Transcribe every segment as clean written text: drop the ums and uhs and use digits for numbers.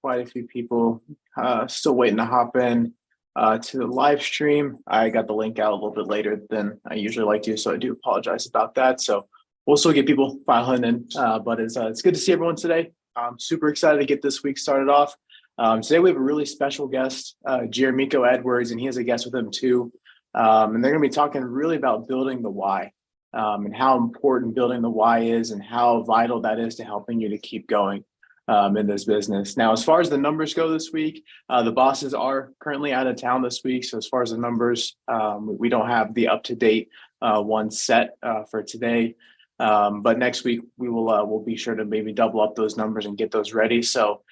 quite a few people still waiting to hop in to the live stream. I got the link out a little bit later than I usually like to, so I do apologize about that. So we'll still get people filing in, but it's good to see everyone today. I'm super excited to get this week started off. Today we have a really special guest, Jeremeko Edwards, and he has a guest with him too. And they're going to be talking really about building the why, and how important building the why is and how vital that is to helping you to keep going in this business. Now, as far as the numbers go this week, the bosses are currently out of town this week. So as far as the numbers, we don't have the up-to-date one set for today. But next week we'll be sure to maybe double up those numbers and get those ready. So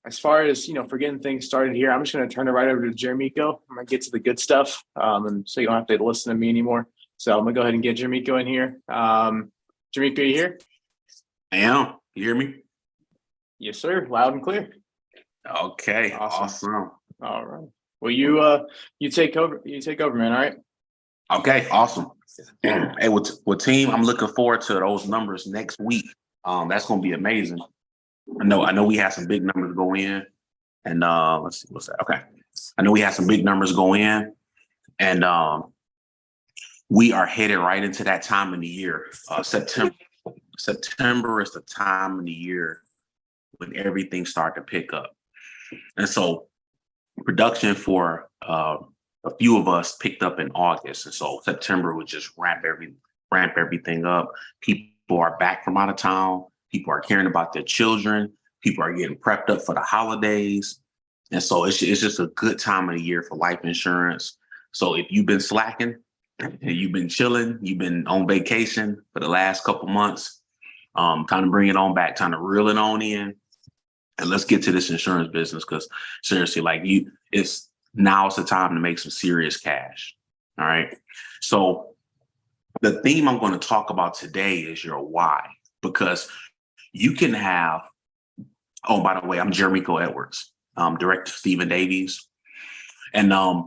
as far as, for getting things started here, I'm just going to turn it right over to Jeremeko. I'm going to get to the good stuff, and so you don't have to listen to me anymore. So I'm going to go ahead and get Jeremeko in here. Jeremeko, are you here? I am. You hear me? Yes, sir. Loud and clear. Okay. Awesome. All right. Well, you take over. You take over, man. All right. Okay. Awesome. Hey, with team, I'm looking forward to those numbers next week. That's going to be amazing. I know we had some big numbers go in, and let's see what's that. Okay, I know we had some big numbers go in, and we are headed right into that time of the year. September is the time of the year when everything starts to pick up, and so production for a few of us picked up in August, and so September would just ramp everything up. People are back from out of town. People are caring about their children. People are getting prepped up for the holidays. And so it's just a good time of the year for life insurance. So if you've been slacking and you've been chilling, you've been on vacation for the last couple months, time to bring it on back, time to reel it on in. And let's get to this insurance business, because seriously, now's the time to make some serious cash. All right. So the theme I'm going to talk about today is your why, because you can have, oh, by the way, I'm Jeremeko Edwards, director Stephen Davies. And, a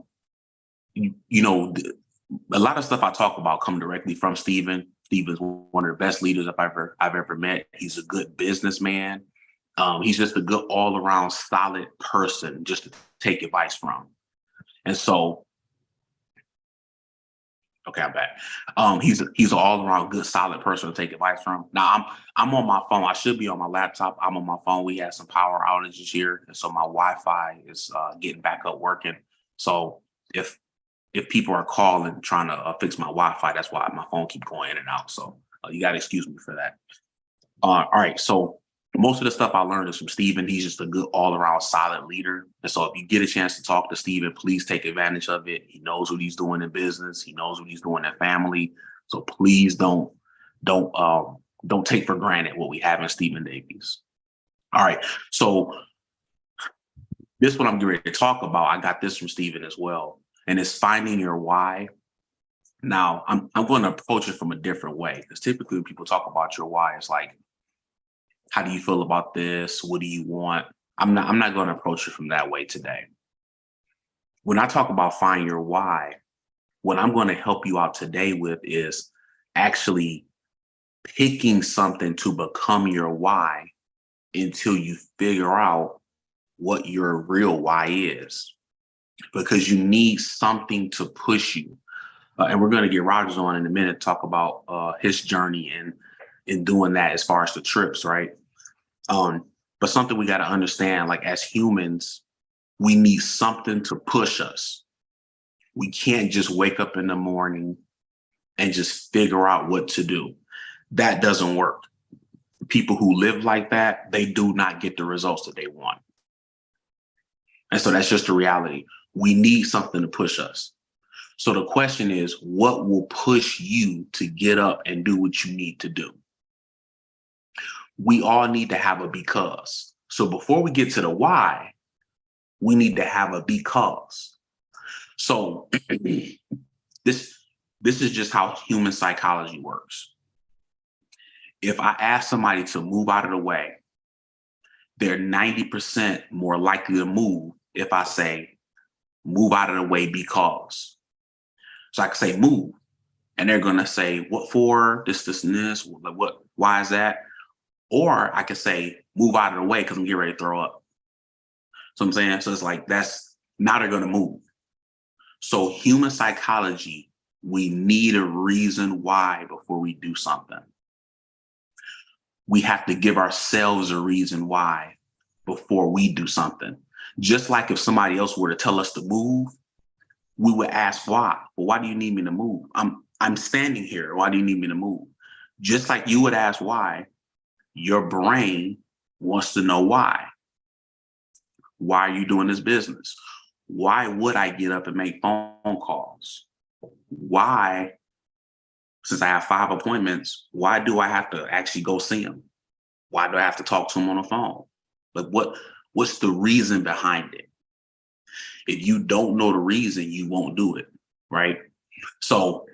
lot of stuff I talk about come directly from Stephen. Stephen's one of the best leaders I've ever met. He's a good businessman. He's just a good all around solid person just to take advice from. And so, okay, I'm back. He's an all-around good, solid person to take advice from. Now I'm on my phone. I should be on my laptop. I'm on my phone. We had some power outages here, and so my Wi-Fi is getting back up working. So if people are calling trying to fix my Wi-Fi, that's why my phone keeps going in and out. So you got to excuse me for that. All right. So most of the stuff I learned is from Stephen. He's just a good all-around solid leader. And so if you get a chance to talk to Stephen, please take advantage of it. He knows what he's doing in business. He knows what he's doing in family. So please don't take for granted what we have in Stephen Davies. All right. So this is what I'm getting ready to talk about. I got this from Stephen as well. And it's finding your why. Now, I'm going to approach it from a different way, because typically when people talk about your why, it's like, how do you feel about this? What do you want? I'm not going to approach it from that way today. When I talk about find your why, what I'm going to help you out today with is actually picking something to become your why until you figure out what your real why is, because you need something to push you. And we're going to get Rogers on in a minute to talk about his journey and in doing that as far as the trips, right? But something we got to understand, like as humans, we need something to push us. We can't just wake up in the morning and just figure out what to do. That doesn't work. People who live like that, they do not get the results that they want. And so that's just the reality. We need something to push us. So the question is, what will push you to get up and do what you need to do? We all need to have a because. So before we get to the why, we need to have a because. So this is just how human psychology works. If I ask somebody to move out of the way, they're 90% more likely to move if I say, move out of the way because. So I can say move, and they're going to say, what for? This, and this. What? Why is that? Or I could say, move out of the way because I'm getting ready to throw up. So I'm saying, so it's like, that's now they're going to move. So human psychology, we need a reason why before we do something. We have to give ourselves a reason why before we do something. Just like if somebody else were to tell us to move, we would ask why. Well, why do you need me to move? I'm standing here. Why do you need me to move? Just like you would ask why, your brain wants to know why. Why are you doing this business? Why would I get up and make phone calls? Why, since I have 5 appointments, why do I have to actually go see them? Why do I have to talk to them on the phone? Like what's the reason behind it? If you don't know the reason, you won't do it, right? So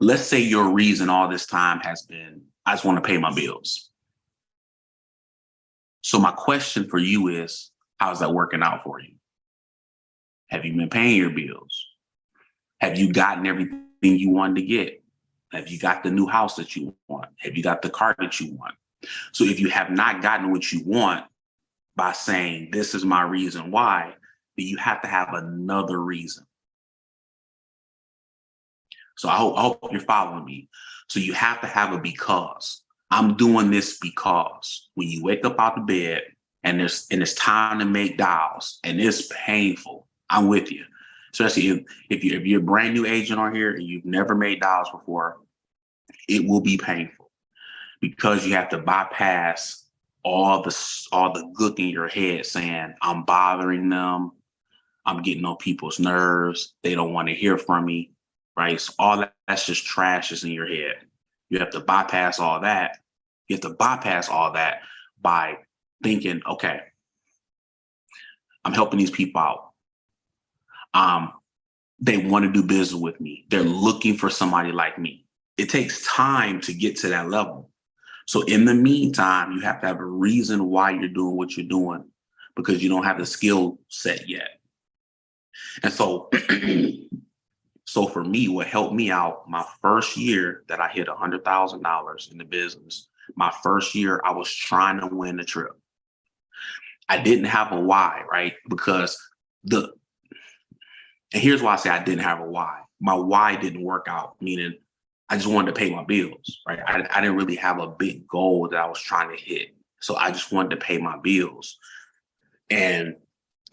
let's say your reason all this time has been, I just want to pay my bills. So my question for you is, how's that working out for you? Have you been paying your bills? Have you gotten everything you wanted to get? Have you got the new house that you want? Have you got the car that you want? So if you have not gotten what you want by saying, this is my reason why, then you have to have another reason. So I hope you're following me. So you have to have a because. I'm doing this because when you wake up out of bed and it's time to make dials and it's painful, I'm with you. Especially if you're a brand new agent on here and you've never made dials before, it will be painful because you have to bypass all the gook in your head saying, I'm bothering them, I'm getting on people's nerves, they don't want to hear from me, right? So all that's just trash is in your head. You have to bypass all that. You have to bypass all that by thinking, okay, I'm helping these people out. They want to do business with me. They're looking for somebody like me. It takes time to get to that level. So in the meantime, you have to have a reason why you're doing what you're doing because you don't have the skill set yet. And so, so for me, what helped me out, my first year that I hit $100,000 in the business, my first year, I was trying to win the trip. I didn't have a why, right? Because and here's why I say I didn't have a why. My why didn't work out, meaning I just wanted to pay my bills, right? I didn't really have a big goal that I was trying to hit. So I just wanted to pay my bills. And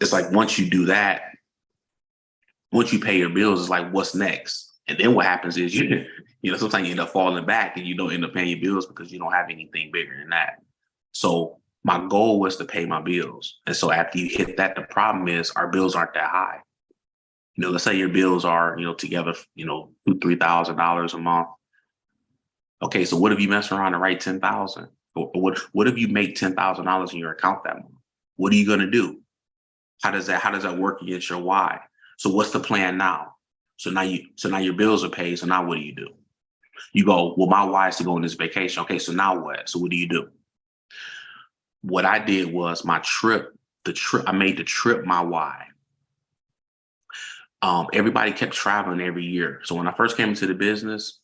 it's like, once you do that, once you pay your bills, it's like, what's next? And then what happens is sometimes you end up falling back and you don't end up paying your bills because you don't have anything bigger than that. So my goal was to pay my bills. And so after you hit that, the problem is our bills aren't that high. Let's say your bills are, together, $2,000-$3,000 a month. Okay, so what if you mess around and write 10,000? Or what if you make $10,000 in your account that month? What are you gonna do? How does that work against your why? So what's the plan now? So now your bills are paid. So now what do? You go, well, my why is to go on this vacation. Okay, so now what? So what do? What I did was I made the trip my why. Everybody kept traveling every year. So when I first came into the business,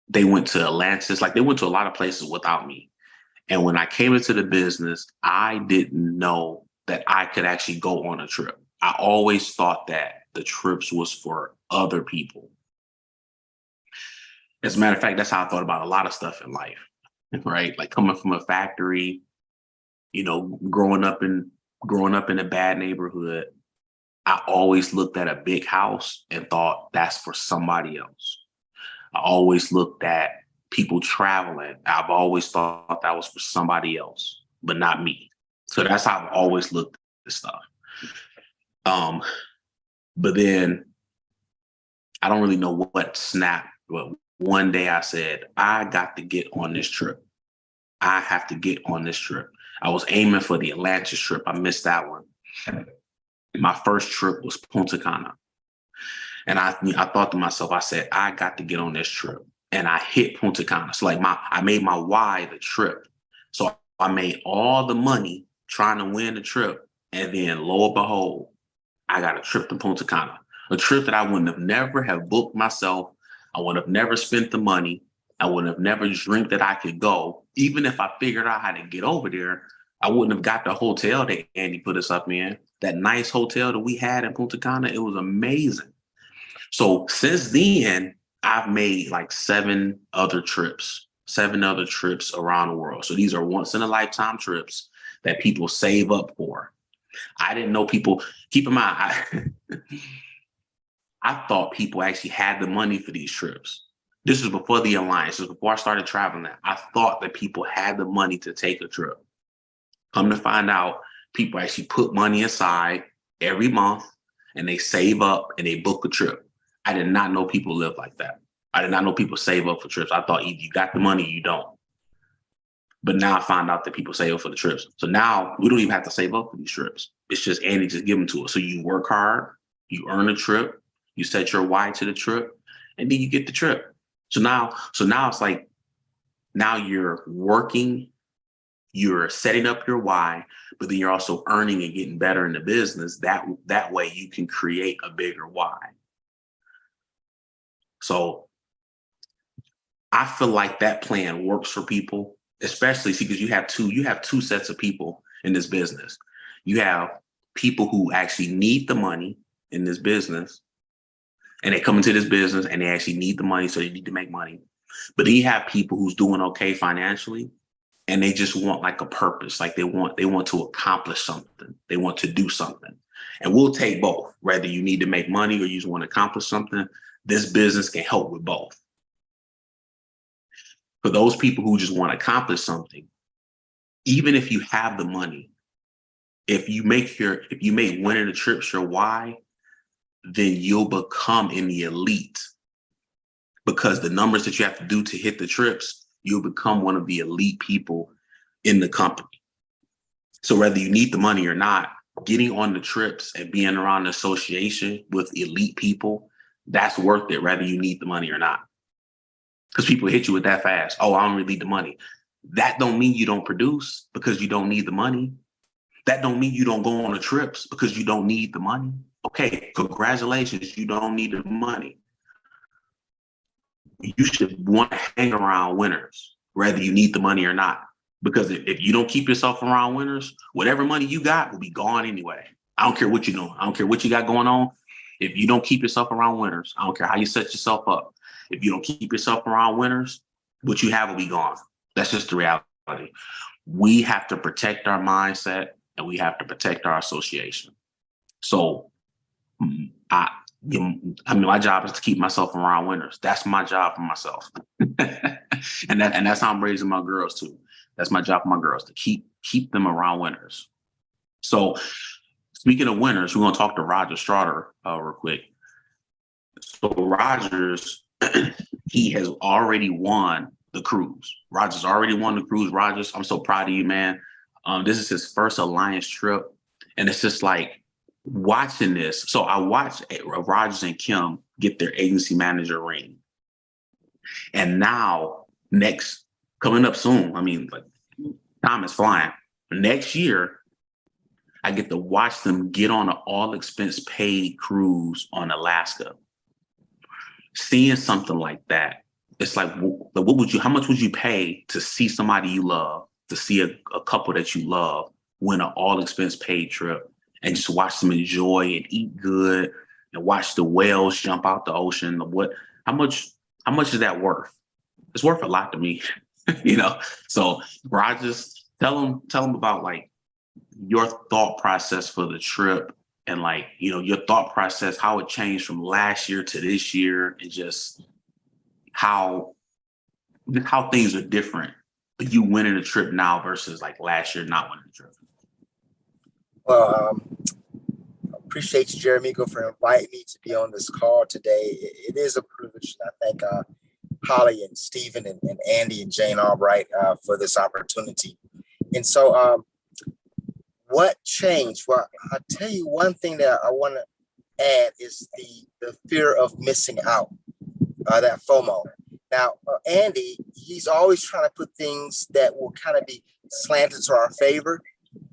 they went to Atlantis, like they went to a lot of places without me. And when I came into the business, I didn't know that I could actually go on a trip. I always thought that the trips was for other people. As a matter of fact, that's how I thought about a lot of stuff in life, right? Like coming from a factory, growing up in a bad neighborhood, I always looked at a big house and thought that's for somebody else. I always looked at people traveling. I've always thought that was for somebody else, but not me. So that's how I've always looked at this stuff. But then I don't really know what snapped, but one day I said, I got to get on this trip. I have to get on this trip. I was aiming for the Atlantis trip. I missed that one. My first trip was Punta Cana. And I thought to myself, I said, I got to get on this trip. And I hit Punta Cana. So I made my why the trip. So I made all the money trying to win the trip. And then lo and behold, I got a trip to Punta Cana, a trip that I wouldn't have never have booked myself. I would have never spent the money. I would have never dreamed that I could go. Even if I figured out how to get over there, I wouldn't have got the hotel that Andy put us up in. That nice hotel that we had in Punta Cana, it was amazing. So since then, I've made like 7 other trips around the world. So these are once in a lifetime trips that people save up for. I didn't know people, keep in mind, I thought people actually had the money for these trips. This was before the alliance. This was before I started traveling. I thought that people had the money to take a trip. Come to find out, people actually put money aside every month and they save up and they book a trip. I did not know people live like that. I did not know people save up for trips. I thought either you got the money or you don't. But now I find out that people save up for the trips. So now we don't even have to save up for these trips. It's just Andy just give them to us. So you work hard, you earn a trip, you set your why to the trip, and then you get the trip. So now it's like, now you're working, you're setting up your why, but then you're also earning and getting better in the business. That way you can create a bigger why. So I feel like that plan works for people, especially because you have two sets of people in this business. You have people who actually need the money in this business, and they come into this business and they actually need the money, so they need to make money. But then you have people who's doing okay financially, and they just want like a purpose, like they want to accomplish something, they want to do something. And we'll take both, whether you need to make money or you just want to accomplish something. This business can help with both. For those people who just want to accomplish something, even if you have the money, if you make winning the trips your why, then you'll become in the elite, because the numbers that you have to do to hit the trips, you'll become one of the elite people in the company. So whether you need the money or not, getting on the trips and being around the association with elite people, that's worth it, whether you need the money or not. Because people hit you with that fast. Oh, I don't really need the money. That don't mean you don't produce because you don't need the money. That don't mean you don't go on the trips because you don't need the money. Okay, congratulations, you don't need the money. You should want to hang around winners, whether you need the money or not. Because if you don't keep yourself around winners, whatever money you got will be gone anyway. I don't care what you're doing. I don't care what you got going on. If you don't keep yourself around winners, I don't care how you set yourself up. If you don't keep yourself around winners, what you have will be gone. That's just the reality. We have to protect our mindset and we have to protect our association. So my job is to keep myself around winners. That's my job for myself. and that's how I'm raising my girls too. That's my job for my girls, to keep them around winners. So speaking of winners, we're going to talk to Roger Strotter real quick. So Rogers, he has already won the cruise. Rogers already won the cruise. Rogers, I'm so proud of you, man. This is his first Alliance trip. And it's just like watching this. So I watched Rogers and Kim get their agency manager ring. And now coming up soon, I mean, like, time is flying. Next year, I get to watch them get on an all expense paid cruise on Alaska. Seeing something like that, it's like, how much would you pay to see somebody you love, to see a couple that you love win an all expense paid trip and just watch them enjoy and eat good and watch the whales jump out the ocean? How much is that worth? It's worth a lot to me, you know? So Rogers, tell them about like your thought process for the trip, and like, you know, your thought process, how it changed from last year to this year, and just how things are different. You winning a trip now versus like last year not winning the trip. Well, appreciate you, Jeremeko, for inviting me to be on this call today. It is a privilege. I thank Holly and Stephen and Andy and Jane Albright for this opportunity. And so what changed? Well, I'll tell you one thing that I want to add is the fear of missing out, that FOMO. Now, Andy, he's always trying to put things that will kind of be slanted to our favor.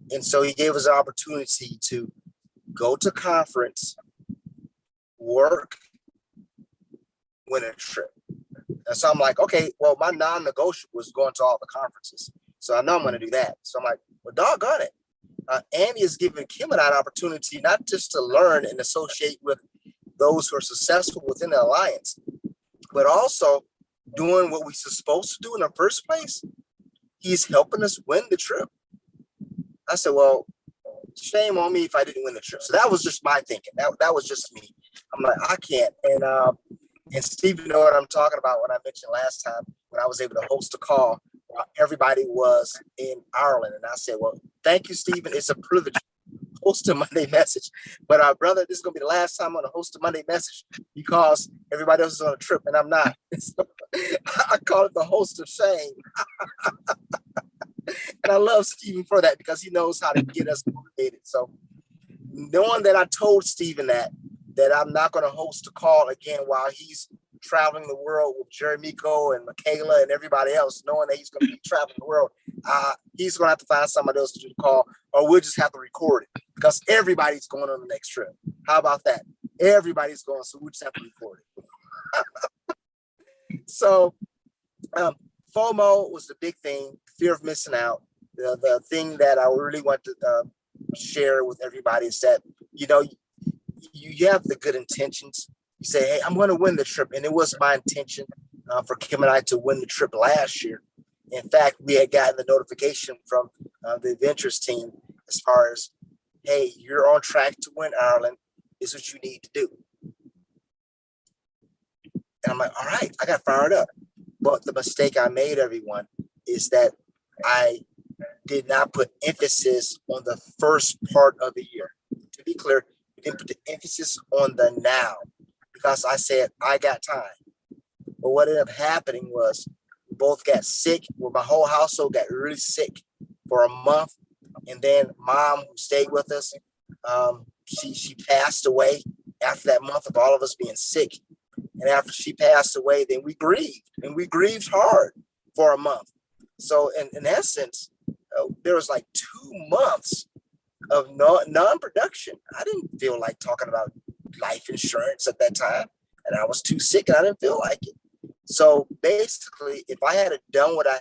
And so he gave us an opportunity to go to conference, work, win a trip. And so I'm like, okay, well, my non-negotiable was going to all the conferences. So I know I'm going to do that. So I'm like, Well, doggone it. Andy is giving Kim and I an opportunity not just to learn and associate with those who are successful within the alliance, but also doing what we're supposed to do in the first place. He's helping us win the trip. I said, well, shame on me if I didn't win the trip. So that was just my thinking. That was just me. I'm like, I can't. And Steve, you know what I'm talking about when I mentioned last time when I was able to host a call while everybody was in Ireland. And I said, well, thank you, Stephen. It's a privilege to host a Monday message. But brother, this is going to be the last time I'm going to host a Monday message because everybody else is on a trip and I'm not. So I call it the host of shame. And I love Stephen for that because he knows how to get us motivated. So knowing that I told Stephen that I'm not going to host a call again while he's traveling the world with Jeremeko and Michaela and everybody else, knowing that he's going to be traveling the world, he's going to have to find somebody else to do the call, or we'll just have to record it because everybody's going on the next trip. How about that? Everybody's going, so we'll just have to record it. So FOMO was the big thing, fear of missing out. The thing that I really want to share with everybody is that, you know, you have the good intentions. You say, hey, I'm going to win the trip. And it was my intention for Kim and I to win the trip last year. In fact, we had gotten the notification from the adventures team as far as, hey, you're on track to win Ireland. This is what you need to do. And I'm like, all right, I got fired up. But the mistake I made, everyone, is that I did not put emphasis on the first part of the year. To be clear, we didn't put the emphasis on the now because I said, I got time. But what ended up happening was we both got sick. Well, my whole household got really sick for a month. And then mom, who stayed with us, she passed away after that month of all of us being sick. And after she passed away, then we grieved, and we grieved hard for a month. So in essence, there was like 2 months of non-production. I didn't feel like talking about life insurance at that time, and I was too sick and I didn't feel like it. So basically, if I had done what I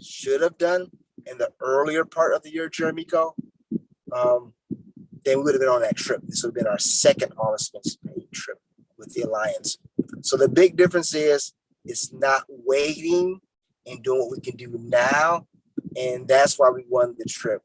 should have done in the earlier part of the year, Jeremeko, then we would have been on that trip. This would have been our second Honest trip with the Alliance. So the big difference is it's not waiting and doing what we can do now. And that's why we won the trip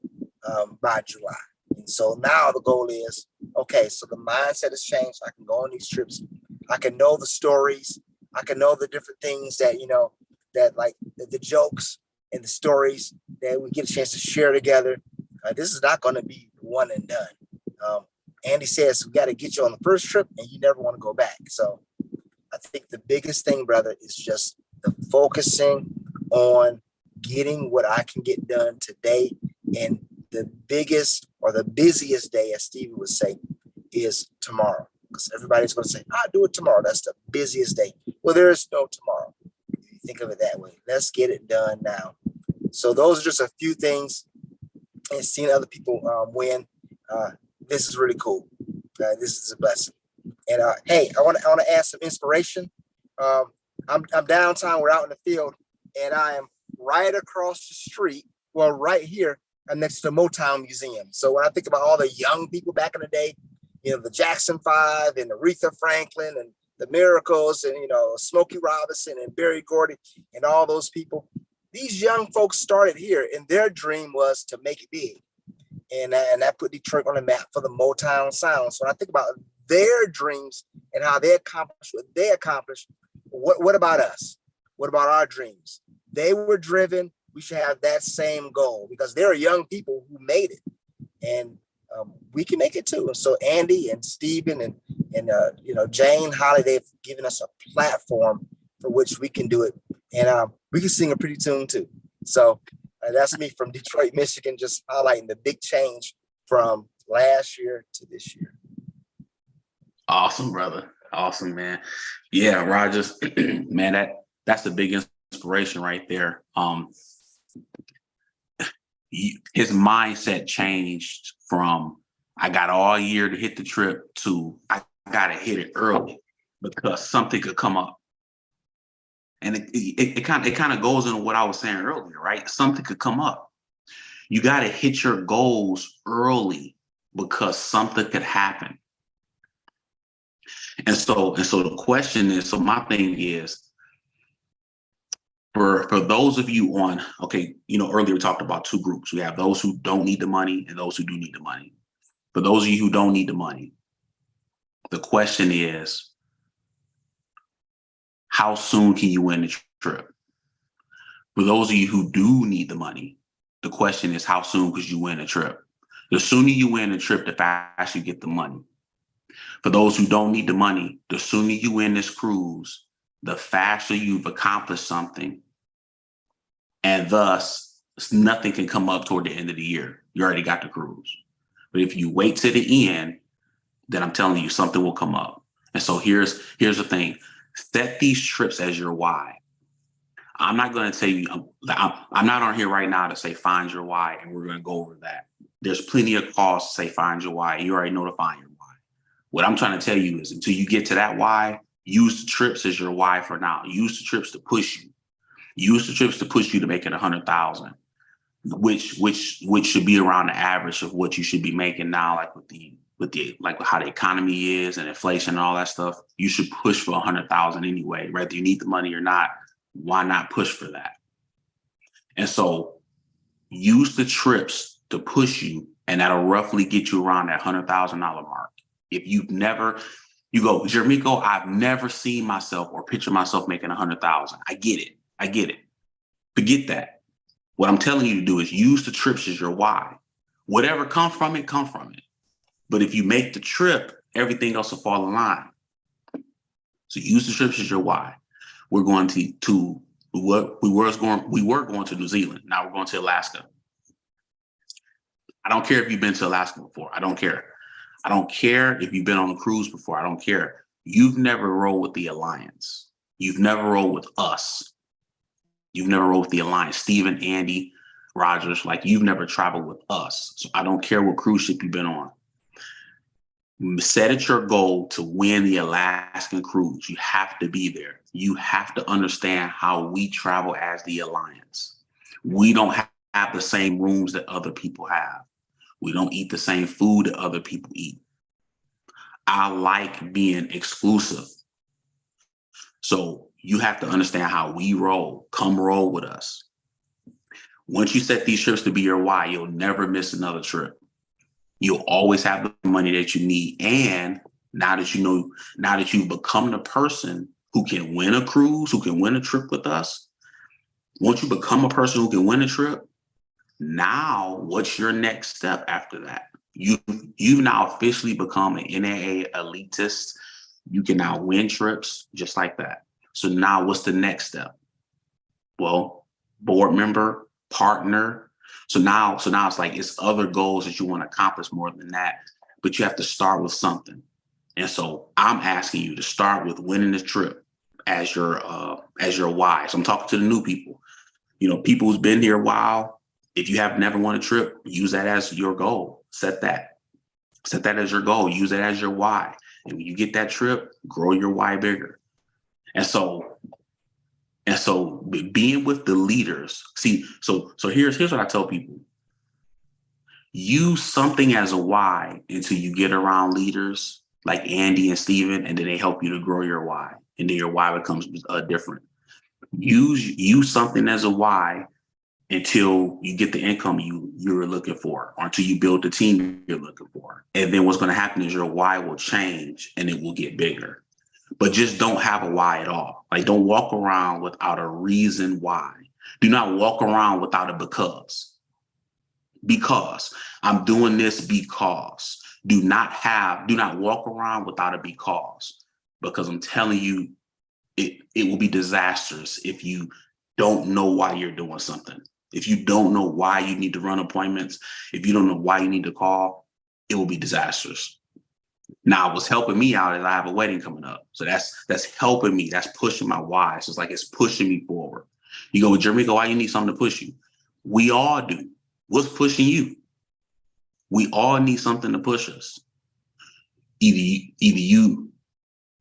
by July. And so now the goal is, okay, so the mindset has changed. I can go on these trips. I can know the stories. I can know the different things that, you know, that like the jokes and the stories that we get a chance to share together. This is not going to be one and done. Andy says we got to get you on the first trip and you never want to go back. So I think the biggest thing, brother, is just the focusing on getting what I can get done today. And the biggest or the busiest day, as Stevie would say, is tomorrow. Because everybody's going to say, I'll do it tomorrow. That's the busiest day. Well, there is no tomorrow. If you think of it that way, let's get it done now. So those are just a few things. And seeing other people win, this is really cool. This is a blessing. And hey, I want to add some inspiration. I'm downtown. We're out in the field, and I am right across the street. Well, right here, next to the Motown Museum. So when I think about all the young people back in the day, you know, the Jackson Five and Aretha Franklin and the Miracles and, you know, Smokey Robinson and Berry Gordy and all those people, these young folks started here, and their dream was to make it big. And that put Detroit on the map for the Motown sound. So when I think about their dreams and how they accomplished what they accomplished, what about us? What about our dreams? They were driven. We should have that same goal because there are young people who made it, and we can make it too. And so Andy and Stephen and you know, Jane, Holly, they've given us a platform for which we can do it, and we can sing a pretty tune too. So that's me from Detroit, Michigan, just highlighting the big change from last year to this year. Awesome, brother. Awesome, man. Yeah, Rogers, man, that's the big inspiration right there. His mindset changed from I got all year to hit the trip to I gotta hit it early because something could come up. And it kind of goes into what I was saying earlier, right? Something could come up. You got to hit your goals early because something could happen. And so the question is, so my thing is, for those of you on, okay, earlier we talked about two groups. We have those who don't need the money and those who do need the money. For those of you who don't need the money, the question is, how soon can you win the trip? For those of you who do need the money, the question is, how soon could you win a trip? The sooner you win a trip, the faster you get the money. For those who don't need the money, the sooner you win this cruise, the faster you've accomplished something. And thus, nothing can come up toward the end of the year. You already got the cruise. But if you wait to the end, then I'm telling you, something will come up. And so here's the thing. Set these trips as your why. I'm not going to tell you, I'm not on here right now to say find your why, and we're going to go over that. There's plenty of calls to say find your why. You already know to find your why. What I'm trying to tell you is until you get to that why, use the trips as your why for now. Use the trips to push you. Use the trips to push you to make it 100,000, which should be around the average of what you should be making now, like with the like how the economy is and inflation and all that stuff. You should push for 100,000 anyway, whether you need the money or not. Why not push for that? And so use the trips to push you, and that'll roughly get you around that $100,000 mark. If you go, Jeremeko, I've never seen myself or picture myself making 100,000. I get it. Forget that. What I'm telling you to do is use the trips as your why. Whatever comes from it, come from it. But if you make the trip, everything else will fall in line. So use the trips as your why. We're going to we were going to New Zealand. Now we're going to Alaska. I don't care if you've been to Alaska before. I don't care. I don't care if you've been on a cruise before. I don't care. You've never rolled with the Alliance. You've never rolled with us. You've never rolled with the Alliance. Stephen, Andy, Rogers, like you've never traveled with us. So I don't care what cruise ship you've been on. Set it your goal to win the Alaskan cruise. You have to be there. You have to understand how we travel as the Alliance. We don't have the same rooms that other people have. We don't eat the same food that other people eat. I like being exclusive. So you have to understand how we roll. Come roll with us. Once you set these trips to be your why, you'll never miss another trip. You'll always have the money that you need. And now that you've become the person who can win a cruise, who can win a trip with us, once you become a person who can win a trip, now what's your next step after that? You've now officially become an NAA elitist. You can now win trips just like that. So now what's the next step? Well, board member, partner. So now it's like it's other goals that you want to accomplish more than that, but you have to start with something. And so I'm asking you to start with winning the trip as your why. So I'm talking to the new people. People who's been here a while. If you have never won a trip, use that as your goal. Set that as your goal. Use it as your why. And when you get that trip, grow your why bigger. And so being with the leaders, so here's what I tell people. Use something as a why until you get around leaders like Andy and Steven, and then they help you to grow your why. And then your why becomes different. Use something as a why until you get the income you're looking for, or until you build the team you're looking for. And then what's going to happen is your why will change and it will get bigger. But just don't have a why at all. Like, don't walk around without a reason why. Do not walk around without a because. Because I'm doing this because. Do not walk around without a because I'm telling you, it will be disastrous if you don't know why you're doing something. If you don't know why you need to run appointments, if you don't know why you need to call, it will be disastrous. Now, what's helping me out is I have a wedding coming up. So that's helping me. That's pushing my why. So it's like it's pushing me forward. You go, Jeremeko, why you need something to push you? We all do. What's pushing you? We all need something to push us. Either you.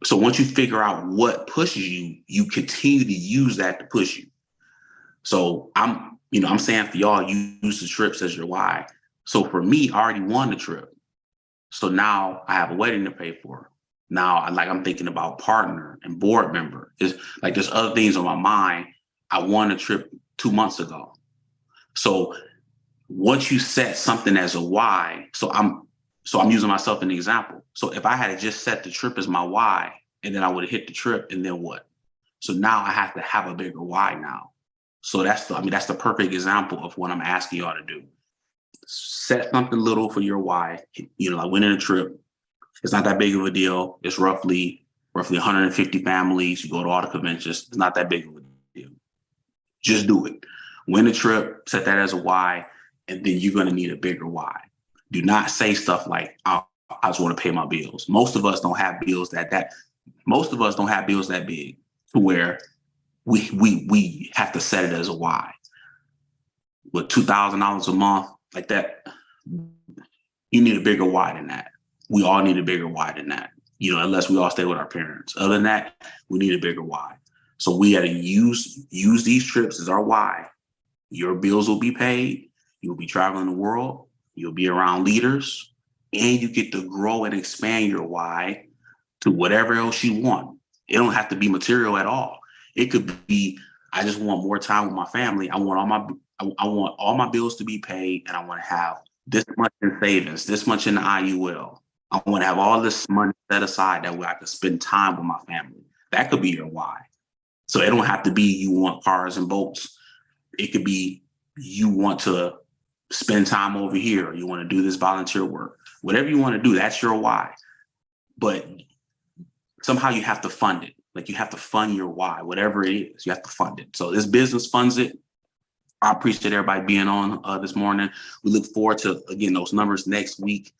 So once you figure out what pushes you, you continue to use that to push you. So I'm I'm saying for y'all, you use the trips as your why. So for me, I already won the trip. So now I have a wedding to pay for. Now, I'm thinking about partner and board member. There's other things on my mind. I won a trip 2 months ago. So once you set something as a why, so I'm using myself as an example. So if I had just set the trip as my why, and then I would have hit the trip, and then what? So now I have to have a bigger why now. So that's the perfect example of what I'm asking y'all to do. Set something little for your why. Like winning a trip. It's not that big of a deal. It's roughly 150 families. You go to all the conventions. It's not that big of a deal. Just do it. Win the trip, set that as a why, and then you're going to need a bigger why. Do not say stuff like, I just want to pay my bills. Most of us don't have bills most of us don't have bills that big to where we have to set it as a why. With $2,000 a month like that, you need a bigger why than that. We all need a bigger why than that, unless we all stay with our parents. Other than that, we need a bigger why. So we got to use these trips as our why. Your bills will be paid. You'll be traveling the world. You'll be around leaders, and you get to grow and expand your why to whatever else you want. It don't have to be material at all. It could be, I just want more time with my family. I want all my bills to be paid, and I want to have this much in savings, this much in the IUL. I want to have all this money set aside that way I can spend time with my family. That could be your why. So it don't have to be you want cars and boats. It could be you want to spend time over here, or you want to do this volunteer work. Whatever you want to do, that's your why. But somehow you have to fund it. Like you have to fund your why, whatever it is, you have to fund it. So this business funds it. I appreciate everybody being on this morning. We look forward to, again, those numbers next week.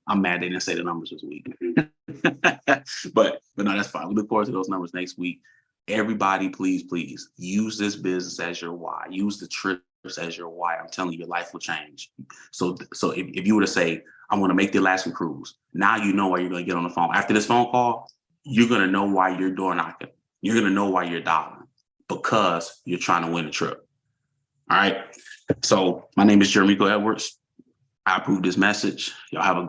I'm mad they didn't say the numbers this week. but no, that's fine. We look forward to those numbers next week. Everybody, please use this business as your why. Use the trips as your why. I'm telling you, your life will change. So if you were to say, I'm going to make the Alaskan cruise, now you know why you're going to get on the phone. After this phone call, you're going to know why you're door knocking. You're going to know why you're dialing, because you're trying to win the trip. All right. So my name is Jeremeko Edwards. I approve this message. Y'all have a great